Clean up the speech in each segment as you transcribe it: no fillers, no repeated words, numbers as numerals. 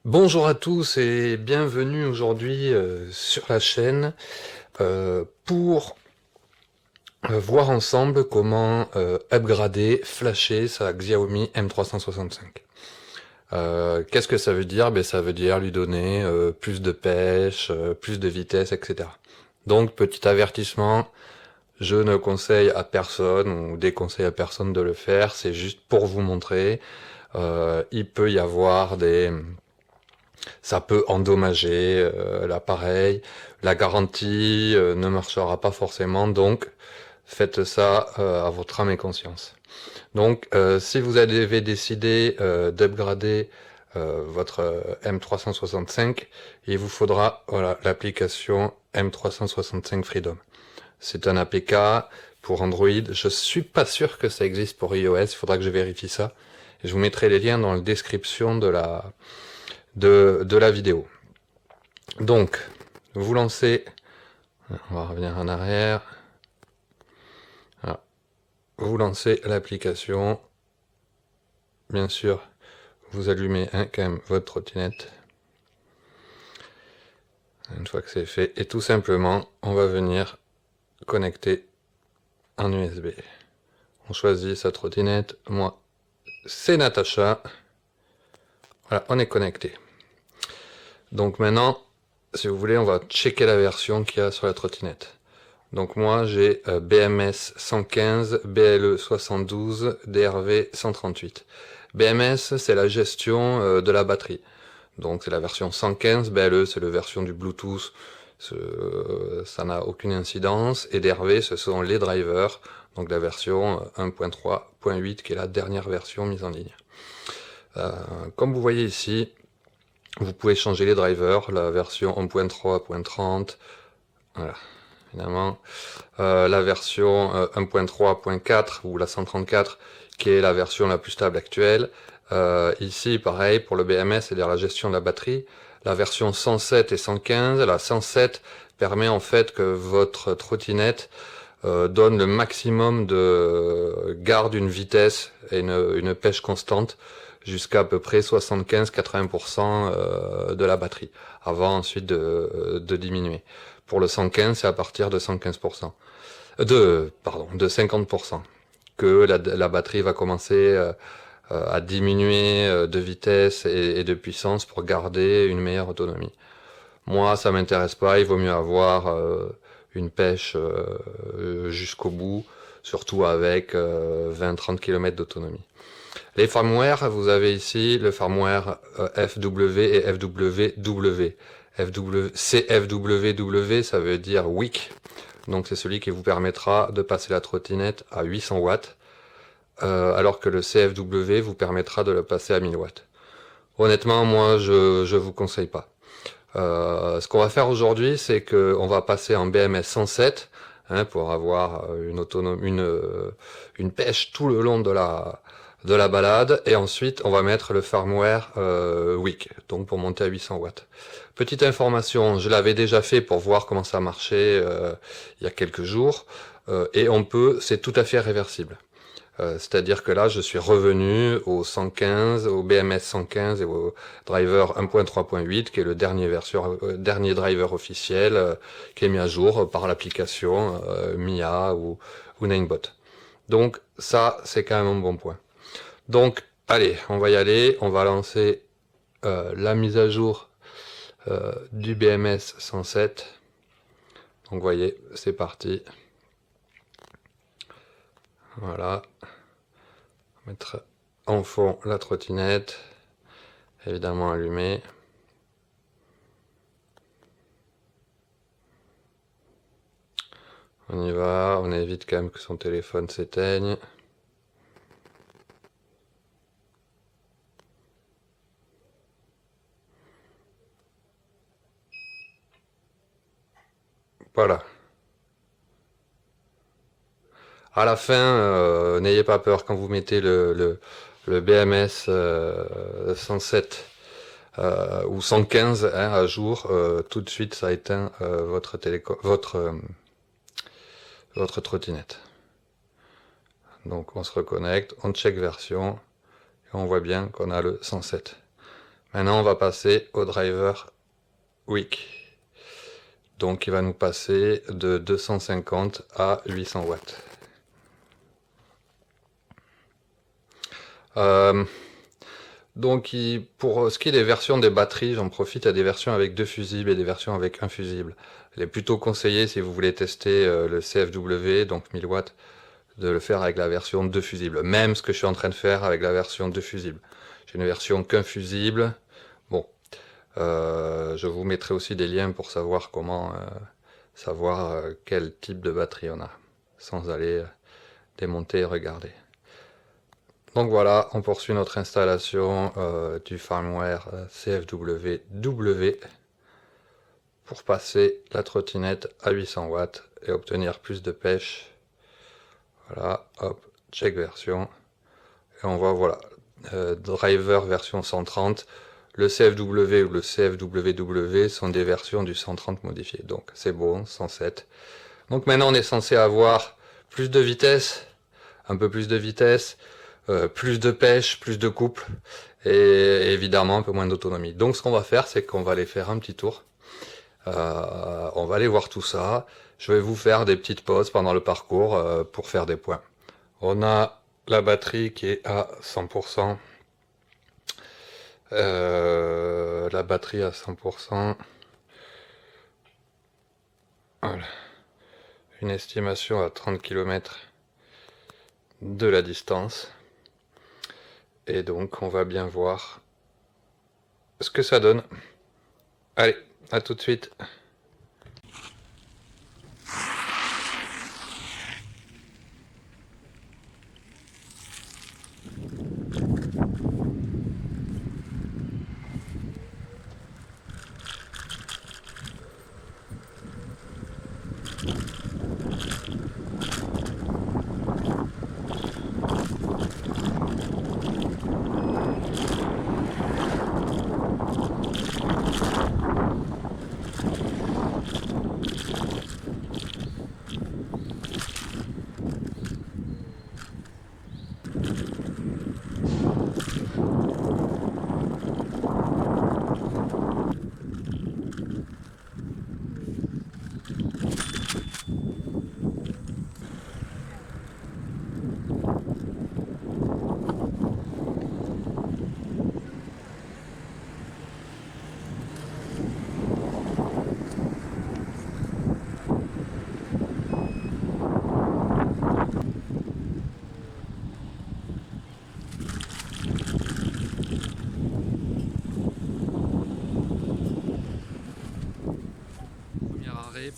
Bonjour à tous et bienvenue aujourd'hui sur la chaîne pour voir ensemble comment upgrader, flasher sa Xiaomi M365. Qu'est-ce que ça veut dire? Ben, ça veut dire lui donner plus de pêche, plus de vitesse, etc. Donc petit avertissement, je ne conseille à personne ou déconseille à personne de le faire, c'est juste pour vous montrer. Il peut y avoir ça peut endommager l'appareil, la garantie ne marchera pas forcément, donc faites ça à votre âme et conscience. Donc si vous avez décidé d'upgrader votre M365, il vous faudra voilà, l'application M365 Freedom. C'est un APK pour Android, je suis pas sûr que ça existe pour iOS, il faudra que je vérifie ça. Et je vous mettrai les liens dans la description de la vidéo. Donc, vous lancez, on va revenir en arrière, voilà. Vous lancez l'application, bien sûr, vous allumez quand même votre trottinette, une fois que c'est fait, et tout simplement, on va venir connecter un USB. On choisit sa trottinette, moi, c'est Natacha, voilà, on est connecté. Donc maintenant, si vous voulez, on va checker la version qu'il y a sur la trottinette. Donc moi j'ai BMS 115, BLE 72, DRV 138. BMS c'est la gestion de la batterie. Donc c'est la version 115, BLE c'est la version du Bluetooth, ça n'a aucune incidence. Et DRV ce sont les drivers, donc la version 1.3.8 qui est la dernière version mise en ligne. Comme vous voyez ici, vous pouvez changer les drivers, la version 1.3.30, voilà, évidemment. La version 1.3.4 ou la 134 qui est la version la plus stable actuelle. Ici pareil pour le BMS, c'est-à-dire la gestion de la batterie. La version 107 et 115, la 107 permet en fait que votre trottinette donne le maximum de garde une vitesse et une pêche constante jusqu'à peu près 75-80% de la batterie, avant ensuite de diminuer. Pour le 115, c'est à partir de 115%. De 50%, que la batterie va commencer à diminuer de vitesse et de puissance pour garder une meilleure autonomie. Moi, ça m'intéresse pas, il vaut mieux avoir une pêche jusqu'au bout, surtout avec 20-30 km d'autonomie. Les firmware, vous avez ici le firmware FW et FWW. CFWW, ça veut dire weak. Donc c'est celui qui vous permettra de passer la trottinette à 800 watts, alors que le CFW vous permettra de le passer à 1000 watts. Honnêtement, moi, je vous conseille pas. Ce qu'on va faire aujourd'hui, c'est qu'on va passer en BMS 107 pour avoir une pêche tout le long de la balade, et ensuite on va mettre le firmware weak, donc pour monter à 800 watts. Petite information, je l'avais déjà fait pour voir comment ça marchait il y a quelques jours, et c'est tout à fait réversible. C'est-à-dire que là, je suis revenu au 115, au BMS 115 et au driver 1.3.8, qui est le dernier driver officiel qui est mis à jour par l'application Mia ou Ninebot. Donc ça, c'est quand même un bon point. Donc, allez, on va y aller. On va lancer la mise à jour du BMS 107. Donc, vous voyez, c'est parti. Voilà. Mettre en fond la trottinette, évidemment allumée. On y va, on évite quand même que son téléphone s'éteigne. Voilà. À la fin, n'ayez pas peur quand vous mettez le BMS 107 ou 115 à jour, tout de suite ça éteint votre trottinette. Donc on se reconnecte, on check version, et on voit bien qu'on a le 107. Maintenant, on va passer au driver weak. Donc, il va nous passer de 250 à 800 watts. Donc, pour ce qui est des versions des batteries, j'en profite, il y a des versions avec 2 fusibles et des versions avec un fusible. Il est plutôt conseillé, si vous voulez tester le CFW, donc 1000 watts, de le faire avec la version 2 fusibles. Même ce que je suis en train de faire avec la version 2 fusibles. J'ai une version qu'un fusible. Bon, je vous mettrai aussi des liens pour savoir comment savoir quel type de batterie on a, sans aller démonter et regarder. Donc voilà, on poursuit notre installation du firmware CFW pour passer la trottinette à 800 watts et obtenir plus de pêche. Voilà, hop, check version. Et on voit, voilà, driver version 130. Le CFW ou le CFWW sont des versions du 130 modifiées. Donc c'est bon, 107. Donc maintenant on est censé avoir plus de vitesse, un peu plus de vitesse, plus de pêche, plus de couple et évidemment un peu moins d'autonomie. Donc ce qu'on va faire, c'est qu'on va aller faire un petit tour. On va aller voir tout ça. Je vais vous faire des petites pauses pendant le parcours pour faire des points. On a la batterie qui est à 100%. La batterie à 100%. Voilà. Une estimation à 30 km de la distance. Et donc on va bien voir ce que ça donne. Allez, à tout de suite.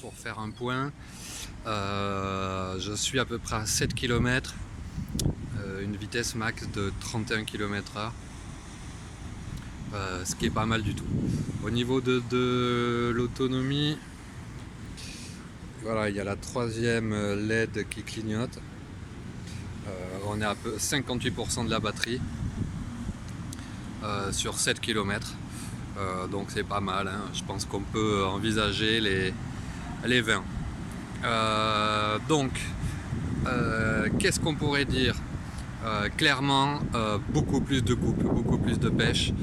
Pour faire un point, je suis à peu près à 7 km, une vitesse max de 31 km/h, ce qui est pas mal du tout. Au niveau de l'autonomie, voilà, il y a la troisième LED qui clignote. On est à peu 58% de la batterie sur 7 km, donc c'est pas mal, hein. Je pense qu'on peut envisager les 20. Donc, qu'est-ce qu'on pourrait dire? Clairement, beaucoup plus de coupe, beaucoup plus de pêche.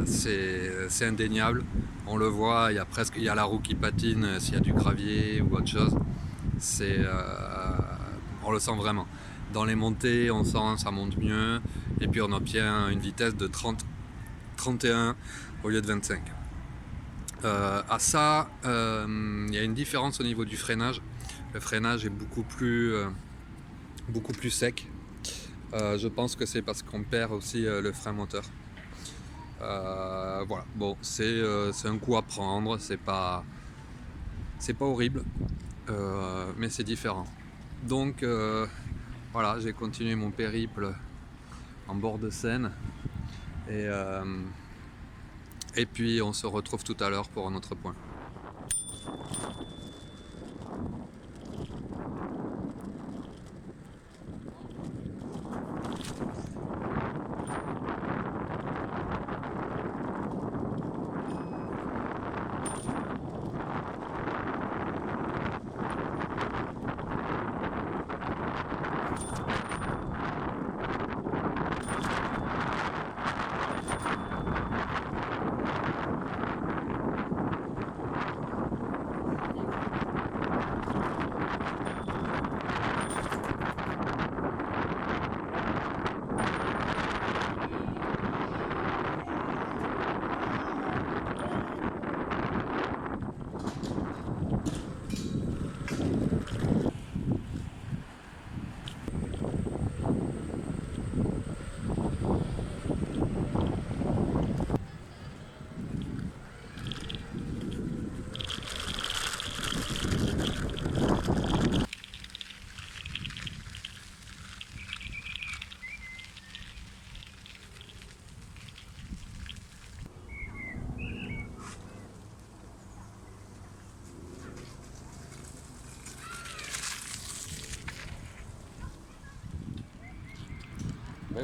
C'est indéniable. On le voit, il y a la roue qui patine s'il y a du gravier ou autre chose. On le sent vraiment. Dans les montées, on sent ça monte mieux. Et puis on obtient une vitesse de 31 au lieu de 25. À ça, il y a une différence au niveau du freinage. Le freinage est beaucoup plus sec. Je pense que c'est parce qu'on perd aussi le frein moteur. Voilà, bon, c'est un coup à prendre, c'est pas horrible, mais c'est différent. Donc voilà, j'ai continué mon périple en bord de Seine et puis on se retrouve tout à l'heure pour un autre point.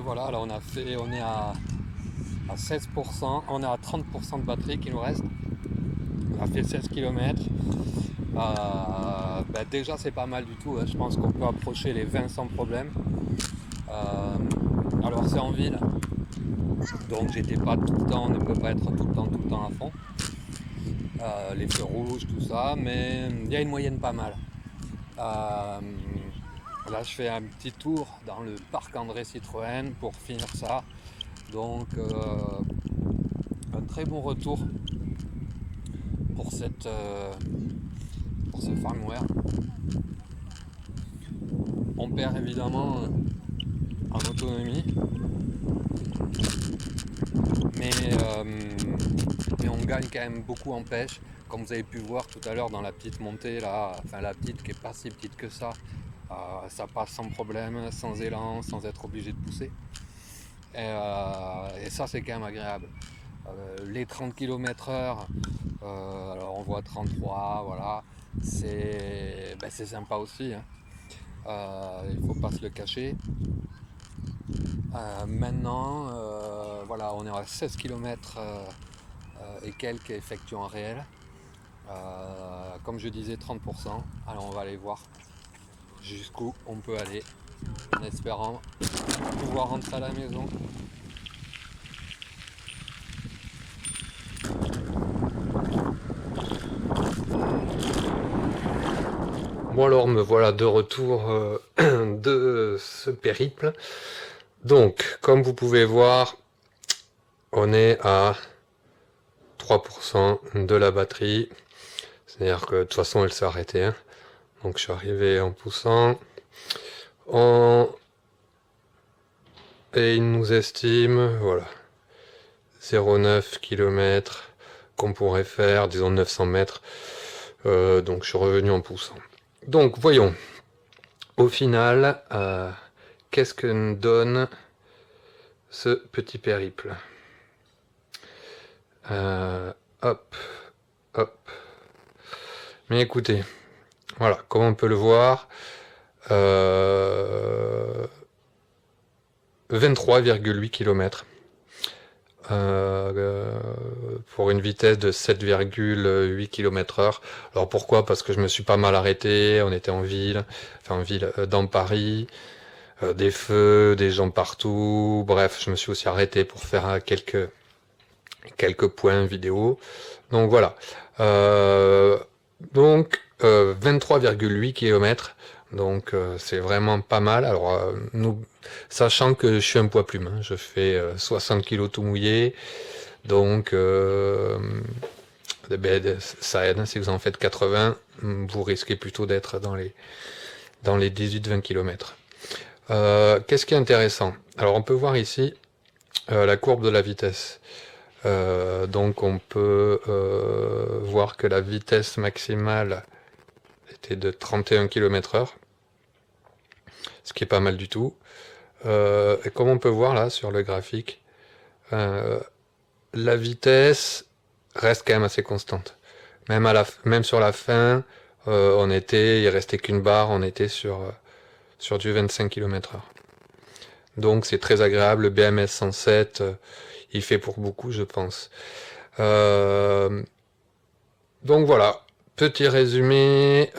Et voilà, là on est à 16%, on est à 30% de batterie qui nous reste. On a fait 16 km. Déjà c'est pas mal du tout, hein. Je pense qu'on peut approcher les 20 sans problème. Alors c'est en ville, donc j'étais pas tout le temps, on ne peut pas être tout le temps à fond. Les feux rouges, tout ça, mais il y a une moyenne pas mal. Là je fais un petit tour dans le parc André Citroën pour finir ça. Donc un très bon retour pour ce firmware. On perd évidemment en autonomie, mais on gagne quand même beaucoup en pêche, comme vous avez pu voir tout à l'heure dans la petite montée là, enfin la petite qui est pas si petite que ça. Ça passe sans problème, sans élan, sans être obligé de pousser. Et ça c'est quand même agréable. Les 30 km/h, alors on voit 33, voilà, c'est sympa aussi, hein. Il faut pas se le cacher. Maintenant, voilà, on est à 16 km et quelques effectués en réel. Comme je disais, 30%. Alors on va aller voir jusqu'où on peut aller, en espérant pouvoir rentrer à la maison. Bon alors me voilà de retour de ce périple. Donc comme vous pouvez voir, on est à 3% de la batterie. C'est-à-dire que de toute façon elle s'est arrêtée, hein. Donc je suis arrivé en poussant. Et il nous estime, voilà, 0,9 km qu'on pourrait faire, disons 900 mètres. Donc je suis revenu en poussant. Donc voyons, au final, qu'est-ce que nous donne ce petit périple? Hop, hop. Mais écoutez, voilà, comme on peut le voir, 23,8 km pour une vitesse de 7,8 km/h. Alors pourquoi? Parce que je me suis pas mal arrêté, on était en ville, dans Paris, des feux, des gens partout, bref, je me suis aussi arrêté pour faire quelques points vidéo. Donc voilà. 23,8 km. Donc c'est vraiment pas mal. Alors sachant que je suis un poids plume, hein, je fais 60 kg tout mouillé. Donc ça aide, hein, si vous en faites 80, vous risquez plutôt d'être dans les 18-20 km. Qu'est-ce qui est intéressant? Alors on peut voir ici la courbe de la vitesse. Donc on peut voir que la vitesse maximale était de 31 km/h, ce qui est pas mal du tout. Et comme on peut voir là sur le graphique, la vitesse reste quand même assez constante. Même sur la fin, il restait qu'une barre, on était sur du 25 km/h. Donc c'est très agréable, le BMS 107, il fait pour beaucoup, je pense. Donc voilà, petit résumé,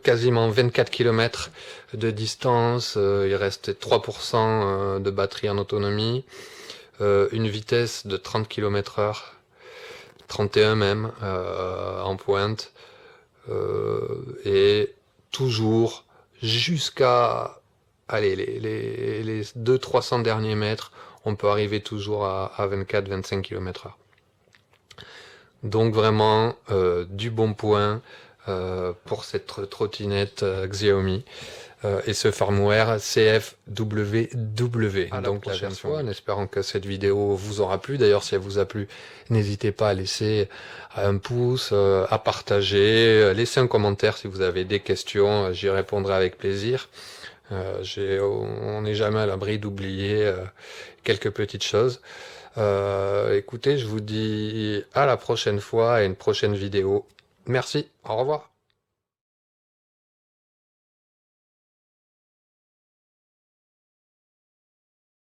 quasiment 24 km de distance, il reste 3% de batterie en autonomie, une vitesse de 30 km/h, 31 même, en pointe, et toujours jusqu'à les 200-300 derniers mètres, on peut arriver toujours à 24-25 km/h. Donc vraiment du bon point pour cette trottinette Xiaomi et ce firmware CFWW. Donc la prochaine fois, en espérant que cette vidéo vous aura plu. D'ailleurs, si elle vous a plu, n'hésitez pas à laisser un pouce, à partager, laisser un commentaire si vous avez des questions, j'y répondrai avec plaisir. On n'est jamais à l'abri d'oublier quelques petites choses. Écoutez, je vous dis à la prochaine fois et une prochaine vidéo. Merci, au revoir.